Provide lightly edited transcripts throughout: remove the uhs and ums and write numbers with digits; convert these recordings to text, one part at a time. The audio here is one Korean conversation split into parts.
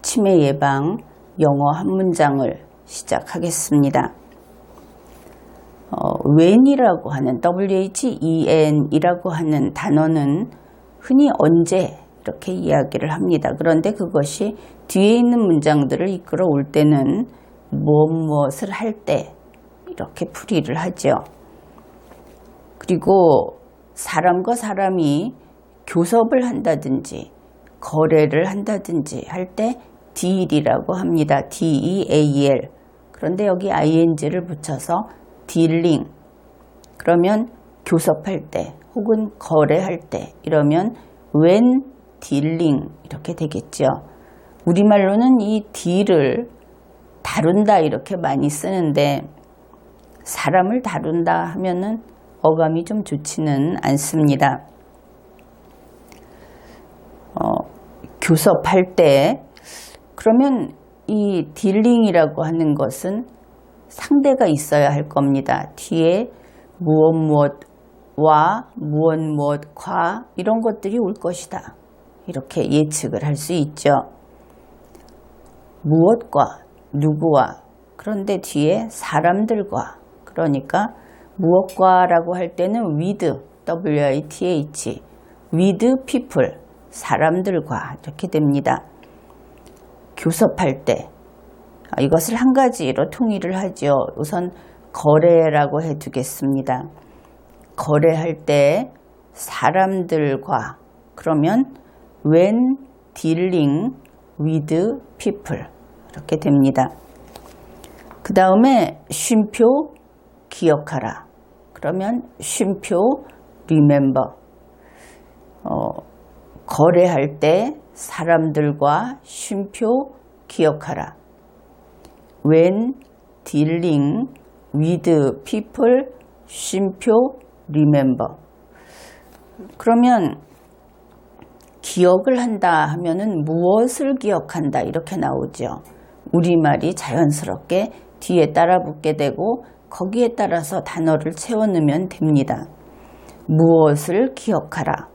치매 예방 영어 한 문장을 시작하겠습니다. when이라고 하는 WHEN이라고 하는 단어는 흔히 언제 이렇게 이야기를 합니다. 그런데 그것이 뒤에 있는 문장들을 이끌어 올 때는 무엇을 할 때 이렇게 풀이를 하죠. 그리고 사람과 사람이 교섭을 한다든지 거래를 한다든지 할 때 deal이라고 합니다. D-E-A-L. 그런데 여기 ing를 붙여서 dealing. 그러면 교섭할 때 혹은 거래할 때 이러면 when dealing 이렇게 되겠죠. 우리말로는 이 deal을 다룬다 이렇게 많이 쓰는데 사람을 다룬다 하면은 어감이 좀 좋지는 않습니다. 교섭할 때 그러면 이 딜링이라고 하는 것은 상대가 있어야 할 겁니다. 뒤에 무엇과 무엇과 이런 것들이 올 것이다. 이렇게 예측을 할 수 있죠. 무엇과 누구와 그런데 뒤에 사람들과 그러니까 무엇과라고 할 때는 with, W-I-T-H, with people, 사람들과 이렇게 됩니다. 교섭할 때 이것을 한 가지로 통일을 하죠. 우선 거래라고 해두겠습니다. 거래할 때 사람들과 그러면 when dealing with people 이렇게 됩니다. 그 다음에 쉼표 기억하라. 그러면 쉼표 remember. 거래할 때 사람들과 쉼표 기억하라. When dealing with people, 쉼표 remember. 그러면 기억을 한다 하면은 무엇을 기억한다 이렇게 나오죠. 우리말이 자연스럽게 뒤에 따라 붙게 되고 거기에 따라서 단어를 채워 넣으면 됩니다. 무엇을 기억하라.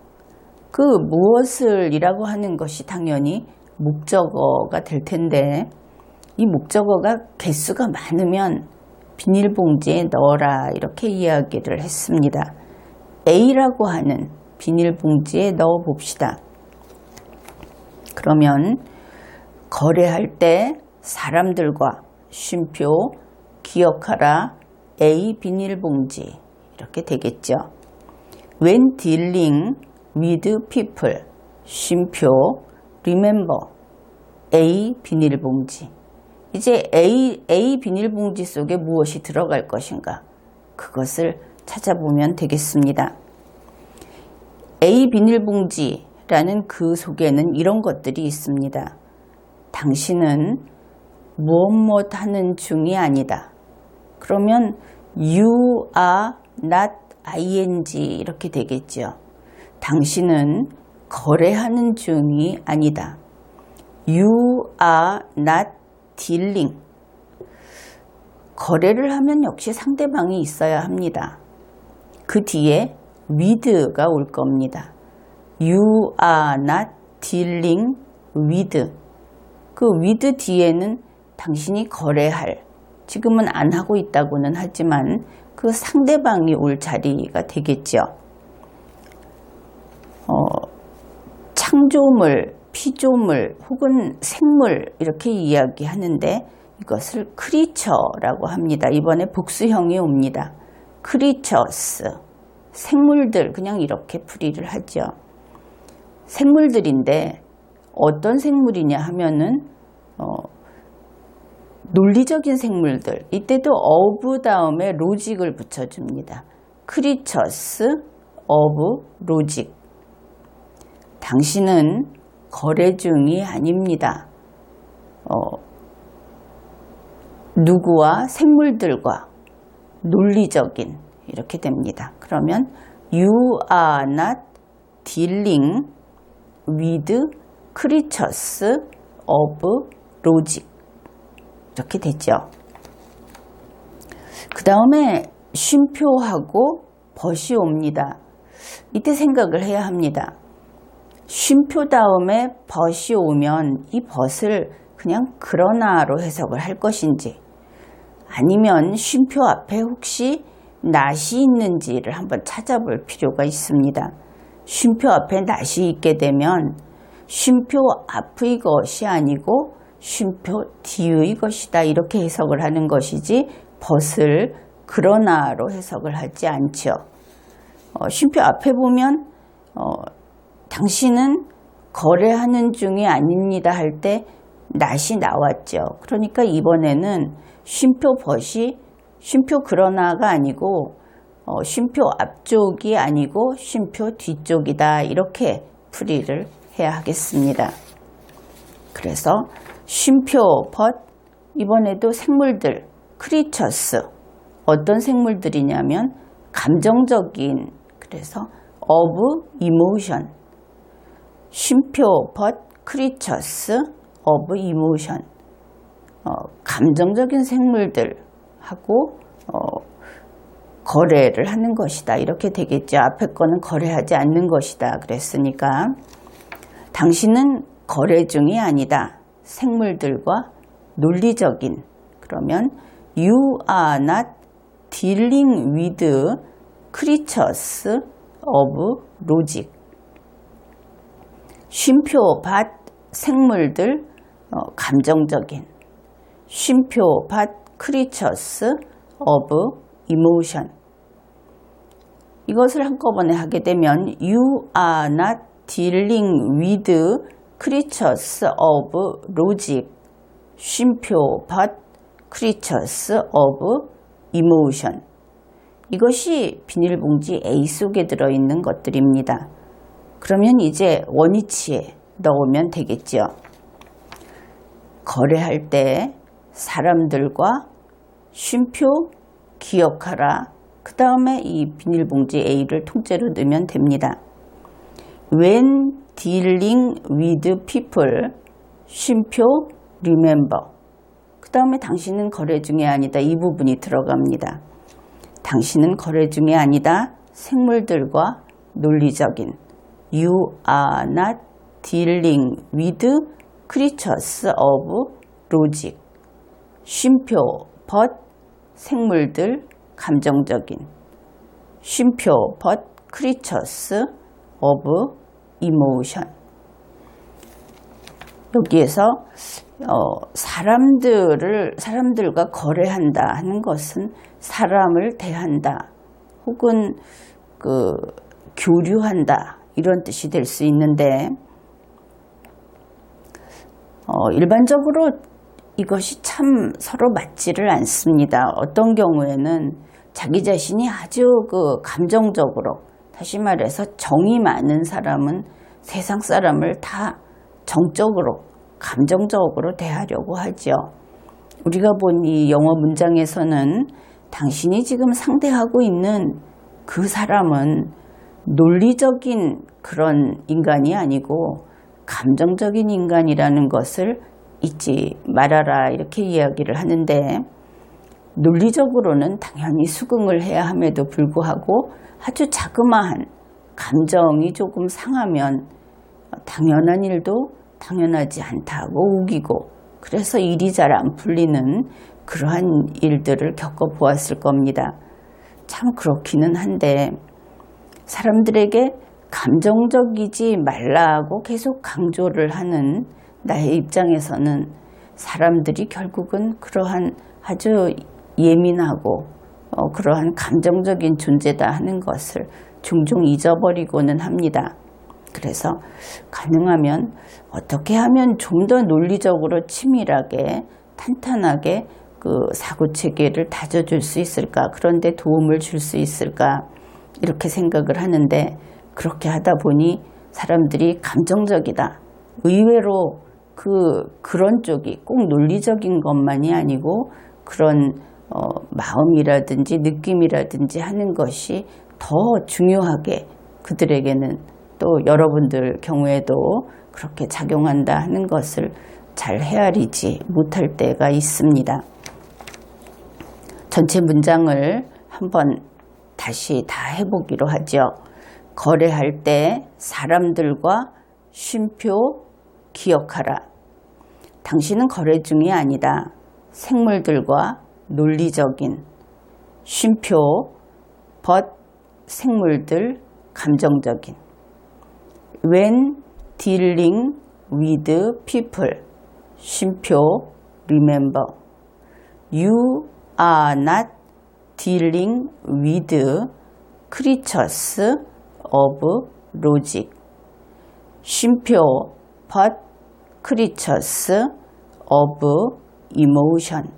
그 무엇을 이라고 하는 것이 당연히 목적어가 될 텐데 이 목적어가 개수가 많으면 비닐봉지에 넣어라 이렇게 이야기를 했습니다. A라고 하는 비닐봉지에 넣어 봅시다. 그러면 거래할 때 사람들과 쉼표 기억하라 A 비닐봉지 이렇게 되겠죠. When dealing with people, 쉼표 remember A 비닐봉지. 이제 A 비닐봉지 속에 무엇이 들어갈 것인가? 그것을 찾아보면 되겠습니다. A 비닐봉지라는 그 속에는 이런 것들이 있습니다. 당신은 무엇 하는 중이 아니다. 그러면 you are not ing 이렇게 되겠죠. 당신은 거래하는 중이 아니다. You are not dealing. 거래를 하면 역시 상대방이 있어야 합니다. 그 뒤에 with가 올 겁니다. You are not dealing with. 그 with 뒤에는 당신이 거래할, 지금은 안 하고 있다고는 하지만 그 상대방이 올 자리가 되겠죠. 창조물, 피조물 혹은 생물 이렇게 이야기하는데 이것을 creature라고 합니다. 이번에 복수형이 옵니다. creatures, 생물들 그냥 이렇게 풀이를 하죠. 생물들인데 어떤 생물이냐 하면은 논리적인 생물들, 이때도 of 다음에 logic을 붙여줍니다. creatures of logic. 당신은 거래 중이 아닙니다. 누구와 생물들과 논리적인 이렇게 됩니다. 그러면 you are not dealing with creatures of logic 이렇게 되죠. 그 다음에 쉼표하고 벗이 옵니다. 이때 생각을 해야 합니다. 쉼표 다음에 벗이 오면 이 벗을 그냥 그러나로 해석을 할 것인지, 아니면 쉼표 앞에 혹시 낫이 있는지를 한번 찾아볼 필요가 있습니다. 쉼표 앞에 낫이 있게 되면 쉼표 앞의 것이 아니고 쉼표 뒤의 것이다, 이렇게 해석을 하는 것이지 벗을 그러나로 해석을 하지 않죠. 쉼표 앞에 보면 당신은 거래하는 중이 아닙니다 할 때 낫이 나왔죠. 그러니까 이번에는 쉼표 벗이 쉼표 그러나가 아니고 쉼표 앞쪽이 아니고 쉼표 뒤쪽이다, 이렇게 풀이를 해야 하겠습니다. 그래서 쉼표 벗, 이번에도 생물들, 크리처스, 어떤 생물들이냐면 감정적인, 그래서 of emotion, 쉼표 벗 크리처스 of emotion, 감정적인 생물들하고 거래를 하는 것이다, 이렇게 되겠죠. 앞에 거는 거래하지 않는 것이다 그랬으니까 당신은 거래 중이 아니다, 생물들과 논리적인, 그러면 you are not dealing with creatures of logic. 쉼표 받 생물들, 감정적인, 쉼표 받 creatures of emotion. 이것을 한꺼번에 하게 되면 you are not dealing with creatures of logic, 쉼표 받 creatures of emotion. 이것이 비닐봉지 A 속에 들어있는 것들입니다. 그러면 이제 원위치에 넣으면 되겠죠. 거래할 때 사람들과 쉼표 기억하라, 그 다음에 이 비닐봉지 A를 통째로 넣으면 됩니다. When dealing with people, 쉼표 remember, 그 다음에 당신은 거래 중에 아니다, 이 부분이 들어갑니다. 당신은 거래 중에 아니다, 생물들과 논리적인, You are not dealing with creatures of logic, 쉼표 but 생물들, 감정적인, 쉼표 but creatures of emotion. 여기에서 사람들과 거래한다 하는 것은 사람을 대한다 혹은 교류한다, 이런 뜻이 될 수 있는데 일반적으로 이것이 참 서로 맞지를 않습니다. 어떤 경우에는 자기 자신이 아주 감정적으로, 다시 말해서 정이 많은 사람은 세상 사람을 다 정적으로, 감정적으로 대하려고 하죠. 우리가 본 이 영어 문장에서는 당신이 지금 상대하고 있는 그 사람은 논리적인 그런 인간이 아니고 감정적인 인간이라는 것을 잊지 말아라, 이렇게 이야기를 하는데, 논리적으로는 당연히 수긍을 해야 함에도 불구하고 아주 자그마한 감정이 조금 상하면 당연한 일도 당연하지 않다고 우기고, 그래서 일이 잘 안 풀리는 그러한 일들을 겪어보았을 겁니다. 참 그렇기는 한데 사람들에게 감정적이지 말라고 계속 강조를 하는 나의 입장에서는 사람들이 결국은 그러한 아주 예민하고 그러한 감정적인 존재다 하는 것을 종종 잊어버리고는 합니다. 그래서 가능하면 어떻게 하면 좀 더 논리적으로 치밀하게 탄탄하게 사고체계를 다져줄 수 있을까, 그런데 도움을 줄 수 있을까, 이렇게 생각을 하는데, 그렇게 하다 보니 사람들이 감정적이다, 의외로 그런 쪽이 꼭 논리적인 것만이 아니고 그런 마음이라든지 느낌이라든지 하는 것이 더 중요하게 그들에게는, 또 여러분들 경우에도 그렇게 작용한다 하는 것을 잘 헤아리지 못할 때가 있습니다. 전체 문장을 한번 다시 다 해보기로 하죠. 거래할 때 사람들과 쉼표 기억하라. 당신은 거래 중이 아니다. 생물들과 논리적인. 쉼표 but 생물들 감정적인. When dealing with people. 쉼표 remember. You are not dealing with creatures of logic. 쉼표 but creatures of emotion.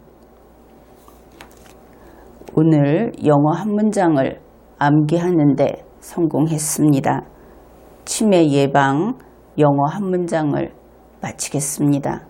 오늘 영어 한 문장을 암기하는데 성공했습니다. 치매 예방 영어 한 문장을 마치겠습니다.